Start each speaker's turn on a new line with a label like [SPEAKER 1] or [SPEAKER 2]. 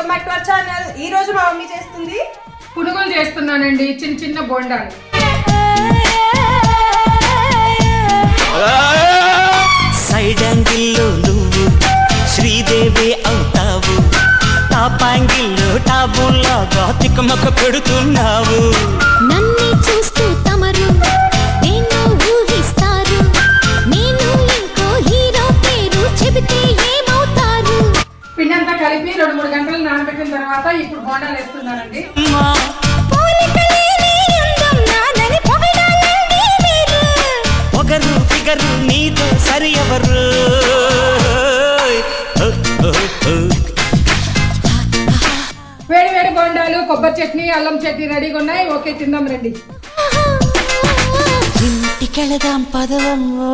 [SPEAKER 1] Welcome back to our channel. ఈ రోజు మా మమ్మీ చేస్తుంది
[SPEAKER 2] పునుగులు చేస్తున్నానండి, చిన్న చిన్న బోండాలు.
[SPEAKER 3] సైడ్ యాంగిల్లో నువ్వు శ్రీదేవి అవుతావు, టాప్ యాంగిల్లో టాబుల్లాగా తిక్కమక్క పెడుతున్నావు.
[SPEAKER 4] నన్ను చూస్తూ తమరు నేను ఊహిస్తారు, నేను ఇంకో హీరో పేరు చెబితే ఏమవుతారు.
[SPEAKER 2] పిండి అంతా కలిపి 2-3 గంటలు నానబెట్టిన తర్వాత ఇప్పుడు బోండాలు వేస్తున్నానండి.
[SPEAKER 3] పొగరు ఫిగరు నీతో సరి ఎవరు?
[SPEAKER 2] వేడి వేడి బోండాలు, కొబ్బరి చట్నీ, అల్లం చట్నీ రెడీగా ఉన్నాయి. ఓకే, తిందాం రండి.
[SPEAKER 3] ఇంటికెళదాం పదవమ్మో.